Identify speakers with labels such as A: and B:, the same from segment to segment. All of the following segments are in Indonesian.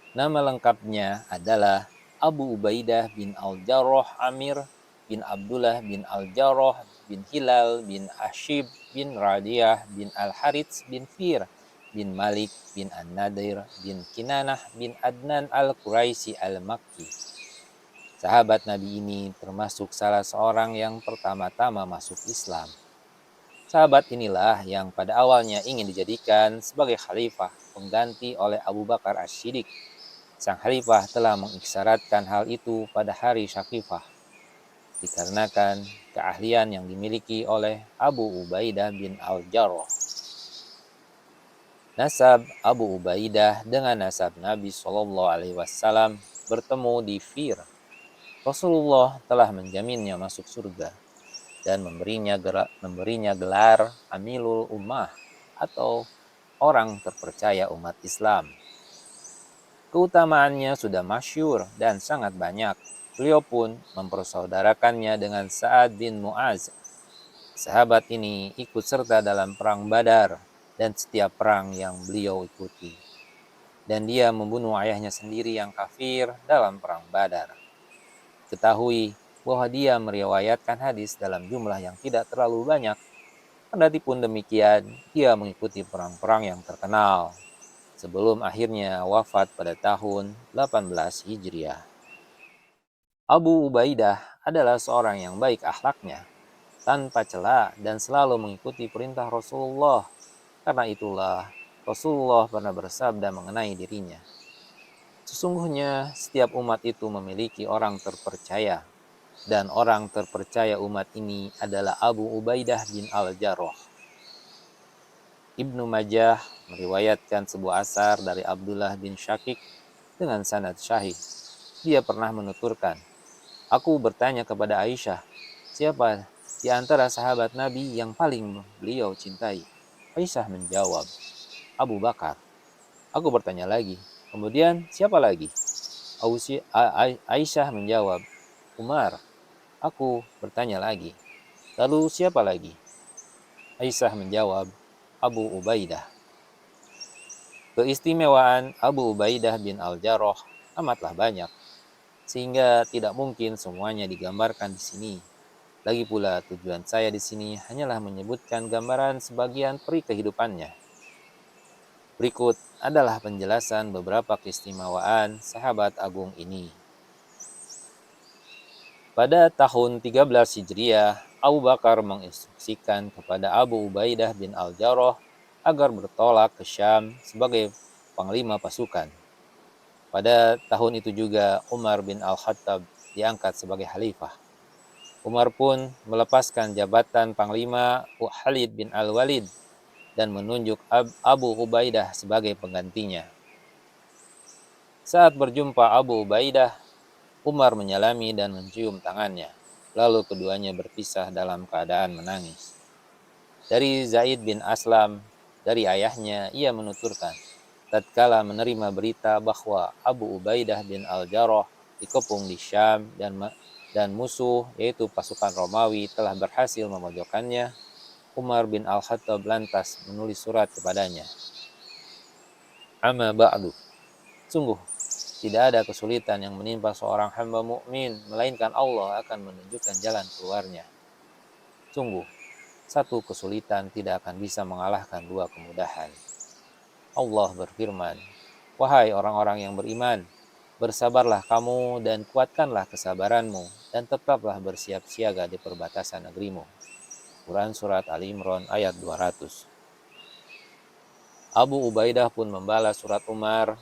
A: Nama lengkapnya adalah Abu Ubaidah bin Al-Jarrah Amir bin Abdullah bin Al-Jarrah bin Hilal bin Ashib bin Radiyah bin Al-Harits bin Fir bin Malik bin An-Nadir bin Kinanah bin Adnan Al-Quraisy Al-Makki. Sahabat Nabi ini termasuk salah seorang yang pertama-tama masuk Islam. Sahabat inilah yang pada awalnya ingin dijadikan sebagai khalifah pengganti oleh Abu Bakar As-Siddiq. Sang khalifah telah mengisyaratkan hal itu pada hari Syakifah, dikarenakan keahlian yang dimiliki oleh Abu Ubaidah bin Al-Jarrah. Nasab Abu Ubaidah dengan nasab Nabi SAW bertemu di Fir. Rasulullah telah menjaminnya masuk surga dan memberinya gelar Amilul Ummah atau orang terpercaya umat Islam. Keutamaannya sudah masyhur dan sangat banyak. Beliau pun mempersaudarakannya dengan Sa'ad bin Mu'az. Sahabat ini ikut serta dalam perang Badar dan setiap perang yang beliau ikuti. Dan dia membunuh ayahnya sendiri yang kafir dalam perang Badar. Ketahui bahwa dia meriwayatkan hadis dalam jumlah yang tidak terlalu banyak. Kendati pun demikian, dia mengikuti perang-perang yang terkenal sebelum akhirnya wafat pada tahun 18 Hijriah. Abu Ubaidah adalah seorang yang baik akhlaknya, tanpa cela dan selalu mengikuti perintah Rasulullah. Karena itulah Rasulullah pernah bersabda mengenai dirinya, sesungguhnya setiap umat itu memiliki orang terpercaya, dan orang terpercaya umat ini adalah Abu Ubaidah bin Al-Jarrah. Ibnu Majah meriwayatkan sebuah asar dari Abdullah bin Syakik dengan sanad syahih. Dia pernah menuturkan, aku bertanya kepada Aisyah, siapa di antara sahabat Nabi yang paling beliau cintai? Aisyah menjawab, Abu Bakar. Aku bertanya lagi, kemudian siapa lagi? Aisyah menjawab, Umar. Aku bertanya lagi, lalu siapa lagi? Aisyah menjawab, Abu Ubaidah. Keistimewaan Abu Ubaidah bin Al-Jarrah amatlah banyak, sehingga tidak mungkin semuanya digambarkan di sini. Lagi pula tujuan saya di sini hanyalah menyebutkan gambaran sebagian peri kehidupannya. Berikut adalah penjelasan beberapa keistimewaan sahabat agung ini. Pada tahun 13 Hijriah, Abu Bakar menginstruksikan kepada Abu Ubaidah bin Al-Jarrah agar bertolak ke Syam sebagai panglima pasukan. Pada tahun itu juga Umar bin Al-Khattab diangkat sebagai khalifah. Umar pun melepaskan jabatan panglima Khalid bin Al-Walid dan menunjuk Abu Ubaidah sebagai penggantinya. Saat berjumpa Abu Ubaidah, Umar menyalami dan mencium tangannya. Lalu keduanya berpisah dalam keadaan menangis. Dari Zaid bin Aslam, dari ayahnya, ia menuturkan, tatkala menerima berita bahwa Abu Ubaidah bin Al-Jarrah dikepung di Syam dan musuh yaitu pasukan Romawi telah berhasil memojokkannya, Umar bin Al-Khattab lantas menulis surat kepadanya. Amma ba'du. Sungguh tidak ada kesulitan yang menimpa seorang hamba mukmin melainkan Allah akan menunjukkan jalan keluarnya. Sungguh satu kesulitan tidak akan bisa mengalahkan dua kemudahan. Allah berfirman, wahai orang-orang yang beriman, bersabarlah kamu dan kuatkanlah kesabaranmu dan tetaplah bersiap siaga di perbatasan negerimu. Quran Surat Ali Imran ayat 200. Abu Ubaidah pun membalas surat Umar,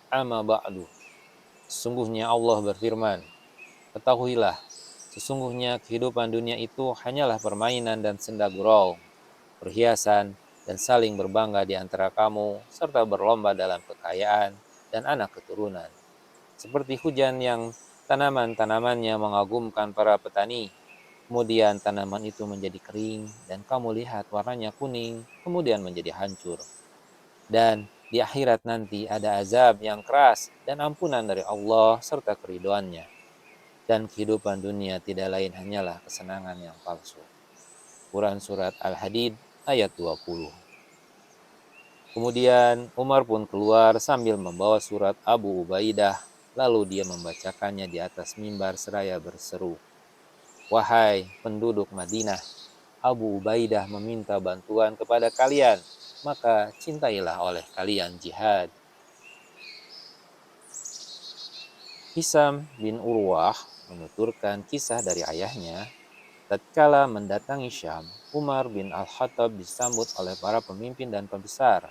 A: amma ba'du. Sesungguhnya Allah berfirman, ketahuilah, sesungguhnya kehidupan dunia itu hanyalah permainan dan senda gurau, perhiasan, dan saling berbangga di antara kamu, serta berlomba dalam kekayaan dan anak keturunan. Seperti hujan yang tanaman-tanamannya mengagumkan para petani, kemudian tanaman itu menjadi kering, dan kamu lihat warnanya kuning, kemudian menjadi hancur. Dan di akhirat nanti ada azab yang keras dan ampunan dari Allah serta keriduannya. Dan kehidupan dunia tidak lain hanyalah kesenangan yang palsu. Quran Surat Al-Hadid ayat 20. Kemudian Umar pun keluar sambil membawa surat Abu Ubaidah, lalu dia membacakannya di atas mimbar seraya berseru, "Wahai penduduk Madinah, Abu Ubaidah meminta bantuan kepada kalian, maka cintailah oleh kalian jihad." Hisam bin Urwah menuturkan kisah dari ayahnya, tatkala mendatangi Syam, Umar bin Al-Khattab disambut oleh para pemimpin dan pembesar.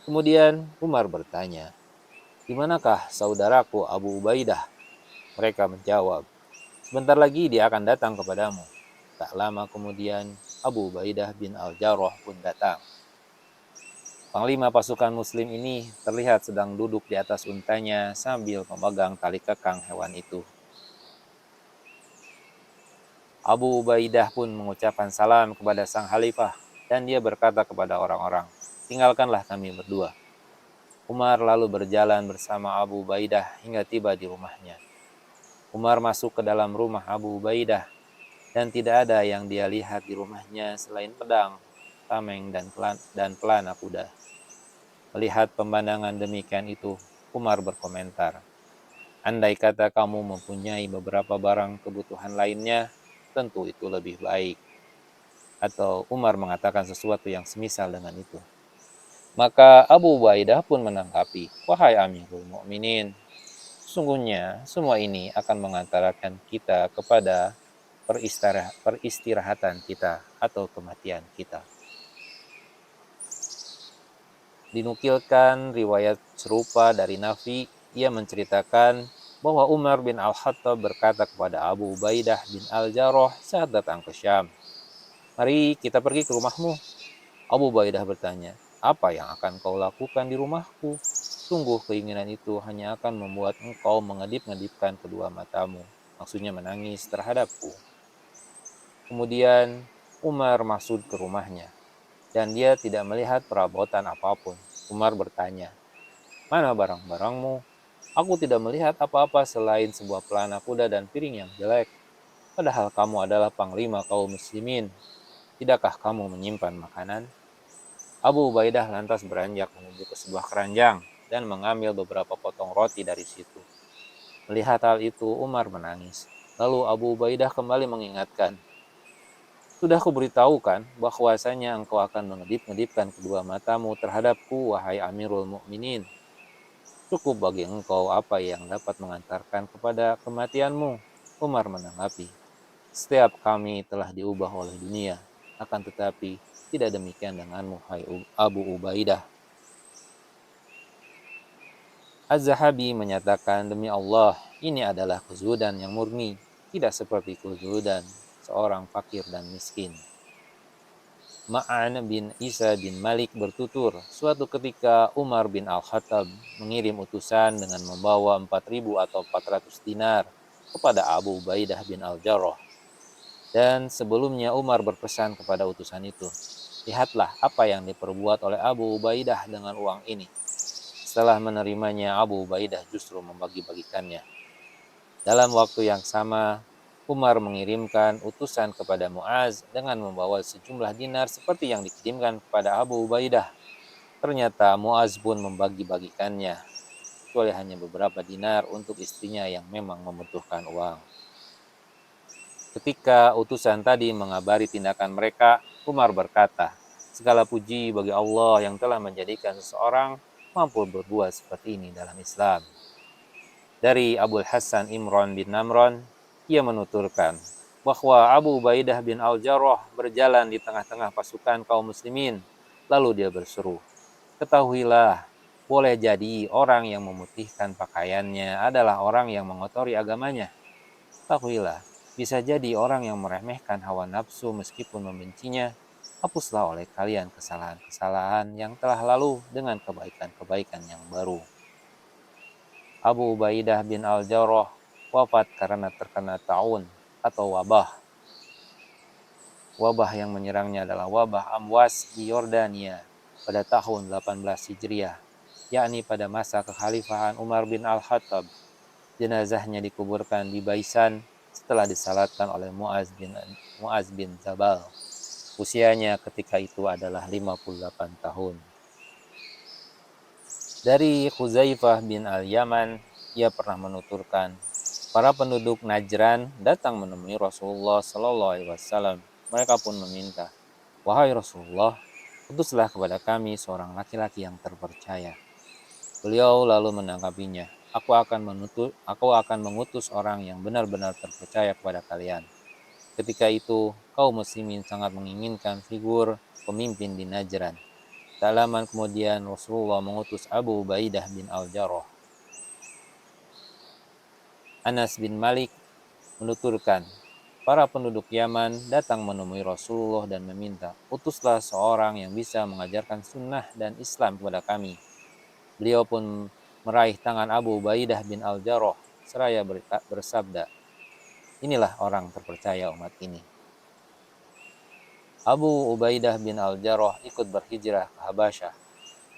A: Kemudian Umar bertanya, "Di manakah saudaraku Abu Ubaidah?" Mereka menjawab, "Sebentar lagi dia akan datang kepadamu." Tak lama kemudian, Abu Ubaidah bin Al-Jarrah pun datang. Panglima pasukan muslim ini terlihat sedang duduk di atas untanya sambil memegang tali kekang hewan itu. Abu Ubaidah pun mengucapkan salam kepada sang khalifah dan dia berkata kepada orang-orang, "Tinggalkanlah kami berdua." Umar lalu berjalan bersama Abu Ubaidah hingga tiba di rumahnya. Umar masuk ke dalam rumah Abu Ubaidah dan tidak ada yang dia lihat di rumahnya selain pedang, tameng, dan pelana kuda. Melihat pemandangan demikian itu, Umar berkomentar, "Andai kata kamu mempunyai beberapa barang kebutuhan lainnya, tentu itu lebih baik." Atau Umar mengatakan sesuatu yang semisal dengan itu. Maka Abu Ubaidah pun menanggapi, "Wahai Amirul Mukminin, sungguhnya semua ini akan mengantarkan kita kepada peristirahatan kita atau kematian kita." Dinukilkan riwayat serupa dari Nafi, ia menceritakan bahwa Umar bin Al-Khattab berkata kepada Abu Ubaidah bin Al-Jarrah saat datang ke Syam, "Mari kita pergi ke rumahmu." Abu Ubaidah bertanya, "Apa yang akan kau lakukan di rumahku? Sungguh keinginan itu hanya akan membuat engkau mengedip-ngedipkan kedua matamu." Maksudnya menangis terhadapku. Kemudian Umar masuk ke rumahnya dan dia tidak melihat perabotan apapun. Umar bertanya, "Mana barang-barangmu?" "Aku tidak melihat apa-apa selain sebuah pelana kuda dan piring yang jelek. Padahal kamu adalah panglima kaum muslimin. Tidakkah kamu menyimpan makanan?" Abu Ubaidah lantas beranjak menuju ke sebuah keranjang dan mengambil beberapa potong roti dari situ. Melihat hal itu, Umar menangis. Lalu Abu Ubaidah kembali mengingatkan, "Sudah kuberitahukan bahwasanya engkau akan mengedip-ngedipkan kedua matamu terhadapku, wahai Amirul Mukminin. Cukup bagi engkau apa yang dapat mengantarkan kepada kematianmu." Umar menanggapi, "Setiap kami telah diubah oleh dunia, akan tetapi tidak demikian denganmu, hai Abu Ubaidah." Az-Zahabi menyatakan, "Demi Allah, ini adalah kezuhudan yang murni, tidak seperti kezuhudan seorang fakir dan miskin." Ma'an bin Isa bin Malik bertutur, suatu ketika Umar bin Al-Khattab mengirim utusan dengan membawa 4.000 atau 400 dinar kepada Abu Ubaidah bin Al-Jarrah. Dan sebelumnya Umar berpesan kepada utusan itu, "Lihatlah apa yang diperbuat oleh Abu Ubaidah dengan uang ini." Setelah menerimanya, Abu Ubaidah justru membagi-bagikannya. Dalam waktu yang sama, Umar mengirimkan utusan kepada Muaz dengan membawa sejumlah dinar seperti yang dikirimkan kepada Abu Ubaidah. Ternyata Muaz pun membagi-bagikannya, kecuali hanya beberapa dinar untuk istrinya yang memang membutuhkan uang. Ketika utusan tadi mengabari tindakan mereka, Umar berkata, "Segala puji bagi Allah yang telah menjadikan seseorang mampu berbuat seperti ini dalam Islam." Dari Abu Hasan Imran bin Namron, ia menuturkan bahwa Abu Ubaidah bin Al-Jarrah berjalan di tengah-tengah pasukan kaum muslimin. Lalu dia berseru, "Ketahuilah, boleh jadi orang yang memutihkan pakaiannya adalah orang yang mengotori agamanya. Ketahuilah, bisa jadi orang yang meremehkan hawa nafsu meskipun membencinya. Hapuslah oleh kalian kesalahan-kesalahan yang telah lalu dengan kebaikan-kebaikan yang baru." Abu Ubaidah bin Al-Jarrah wafat karena terkena taun atau wabah. Wabah yang menyerangnya adalah wabah Amwas di Yordania pada tahun 18 Hijriah, yakni pada masa kekhalifahan Umar bin Al-Khattab. Jenazahnya dikuburkan di Baisan setelah disalatkan oleh Muaz bin Jabal. Usianya ketika itu adalah 58 tahun. Dari Khuzaifah bin Al-Yaman, ia pernah menuturkan, para penduduk Najran datang menemui Rasulullah Shallallahu Alaihi Wasallam. Mereka pun meminta, wahai Rasulullah, utuslah kepada kami seorang laki-laki yang terpercaya. Beliau lalu menanggapinya, aku akan mengutus orang yang benar-benar terpercaya kepada kalian. Ketika itu, kaum muslimin sangat menginginkan figur pemimpin di Najran. Tak lama kemudian Rasulullah mengutus Abu Ubaidah bin Al-Jarrah. Anas bin Malik menuturkan, para penduduk Yaman datang menemui Rasulullah dan meminta, utuslah seorang yang bisa mengajarkan sunnah dan Islam kepada kami. Beliau pun meraih tangan Abu Ubaidah bin Al-Jarrah seraya bersabda, inilah orang terpercaya umat ini. Abu Ubaidah bin Al-Jarrah ikut berhijrah ke Habasyah,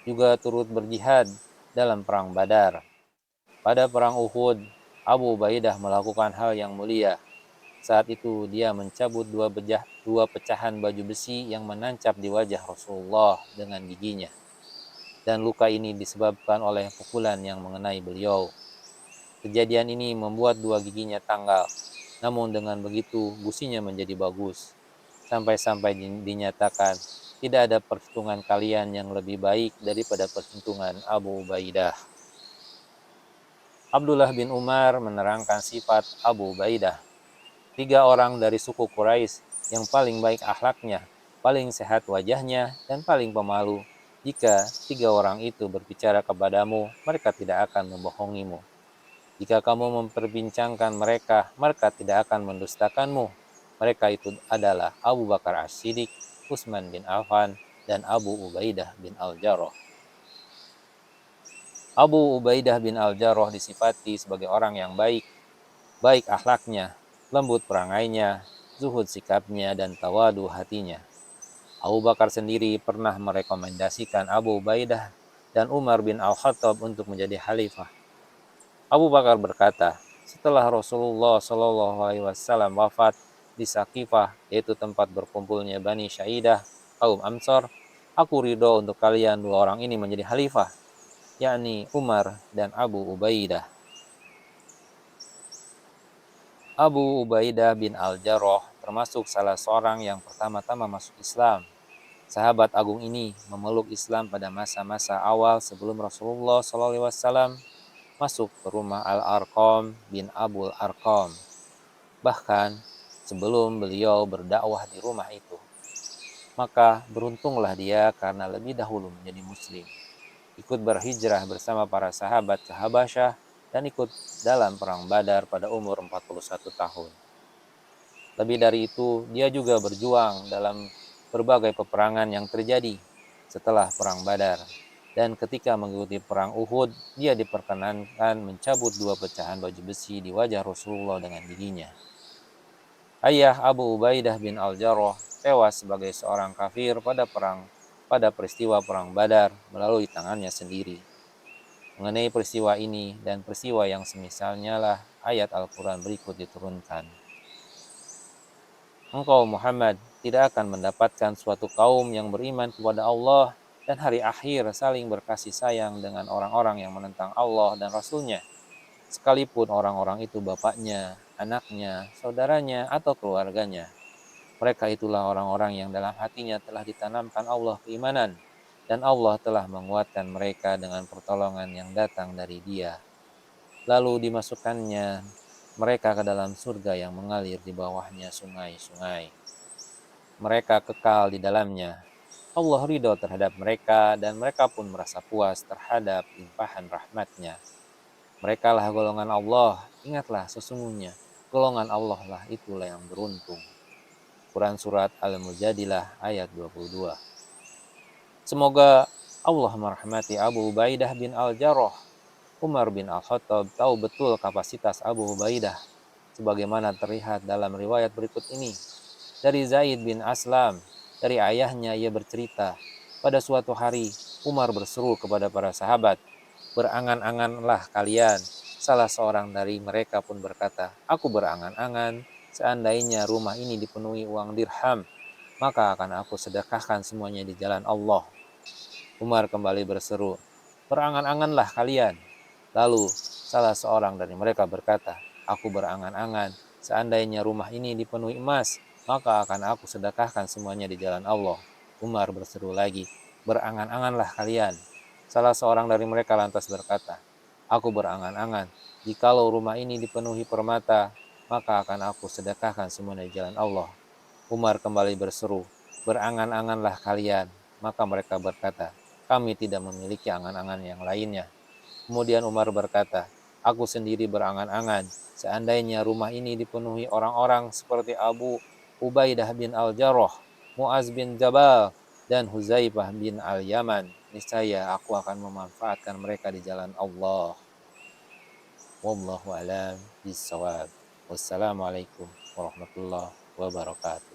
A: juga turut berjihad dalam perang Badar. Pada perang Uhud, Abu Ubaidah melakukan hal yang mulia. Saat itu dia mencabut dua pecahan baju besi yang menancap di wajah Rasulullah dengan giginya. Dan luka ini disebabkan oleh pukulan yang mengenai beliau. Kejadian ini membuat dua giginya tanggal. Namun dengan begitu businya menjadi bagus. Sampai-sampai dinyatakan tidak ada perhitungan kalian yang lebih baik daripada perhitungan Abu Ubaidah. Abdullah bin Umar menerangkan sifat Abu Ubaidah. 3 orang dari suku Quraisy yang paling baik akhlaknya, paling sehat wajahnya, dan paling pemalu. Jika 3 orang itu berbicara kepadamu, mereka tidak akan membohongimu. Jika kamu memperbincangkan mereka tidak akan mendustakanmu. Mereka itu adalah Abu Bakar As-Siddiq, Utsman bin Affan, dan Abu Ubaidah bin Al-Jarrah. Abu Ubaidah bin Al-Jarrah disifati sebagai orang yang baik akhlaknya, lembut perangainya, zuhud sikapnya, dan tawadu hatinya. Abu Bakar sendiri pernah merekomendasikan Abu Ubaidah dan Umar bin Al-Khattab untuk menjadi khalifah. Abu Bakar berkata, setelah Rasulullah Shallallahu Alaihi Wasallam wafat di Sakifah, yaitu tempat berkumpulnya Bani Syaidah, kaum Ansor, aku ridho untuk kalian 2 orang ini menjadi khalifah, yakni Umar dan Abu Ubaidah. Abu Ubaidah bin Al-Jarrah termasuk salah seorang yang pertama-tama masuk Islam. Sahabat agung ini memeluk Islam pada masa-masa awal sebelum Rasulullah SAW masuk ke rumah Al-Arqam bin Abul Arqam. Bahkan sebelum beliau berdakwah di rumah itu. Maka beruntunglah dia karena lebih dahulu menjadi muslim. Ikut berhijrah bersama para sahabat ke Habasyah dan ikut dalam perang Badar pada umur 41 tahun. Lebih dari itu, dia juga berjuang dalam berbagai peperangan yang terjadi setelah perang Badar. Dan ketika mengikuti perang Uhud, dia diperkenankan mencabut 2 pecahan baju besi di wajah Rasulullah dengan giginya. Ayah Abu Ubaidah bin Al-Jarrah tewas sebagai seorang kafir pada peristiwa perang Badar melalui tangannya sendiri. Mengenai peristiwa ini dan peristiwa yang semisalnya lah ayat Al-Quran berikut diturunkan. Engkau Muhammad tidak akan mendapatkan suatu kaum yang beriman kepada Allah dan hari akhir saling berkasih sayang dengan orang-orang yang menentang Allah dan Rasul-Nya, sekalipun orang-orang itu bapaknya, anaknya, saudaranya, atau keluarganya. Mereka itulah orang-orang yang dalam hatinya telah ditanamkan Allah keimanan, dan Allah telah menguatkan mereka dengan pertolongan yang datang dari Dia. Lalu dimasukkannya mereka ke dalam surga yang mengalir di bawahnya sungai-sungai. Mereka kekal di dalamnya. Allah ridho terhadap mereka dan mereka pun merasa puas terhadap limpahan rahmat-Nya. Mereka lah golongan Allah, ingatlah sesungguhnya golongan Allah lah itulah yang beruntung. Quran Surat Al-Mujadilah ayat 22. Semoga Allah merahmati Abu Ubaidah bin Al-Jarrah. Umar bin Al-Khattab tahu betul kapasitas Abu Ubaidah, sebagaimana terlihat dalam riwayat berikut ini. Dari Zaid bin Aslam, dari ayahnya ia bercerita, pada suatu hari Umar berseru kepada para sahabat, berangan-anganlah kalian. Salah seorang dari mereka pun berkata, aku berangan-angan, seandainya rumah ini dipenuhi uang dirham, maka akan aku sedekahkan semuanya di jalan Allah. Umar kembali berseru, berangan-anganlah kalian. Lalu salah seorang dari mereka berkata, aku berangan-angan, seandainya rumah ini dipenuhi emas, maka akan aku sedekahkan semuanya di jalan Allah. Umar berseru lagi, berangan-anganlah kalian. Salah seorang dari mereka lantas berkata, aku berangan-angan, jikalau rumah ini dipenuhi permata, maka akan aku sedekahkan semuanya di jalan Allah. Umar kembali berseru, berangan-anganlah kalian. Maka mereka berkata, kami tidak memiliki angan-angan yang lainnya. Kemudian Umar berkata, aku sendiri berangan-angan, seandainya rumah ini dipenuhi orang-orang seperti Abu Ubaidah bin Al-Jarrah, Muaz bin Jabal, dan Huzaifah bin Al-Yaman, niscaya aku akan memanfaatkan mereka di jalan Allah. Wallahu a'lam bishawab. Wassalamualaikum warahmatullahi wabarakatuh.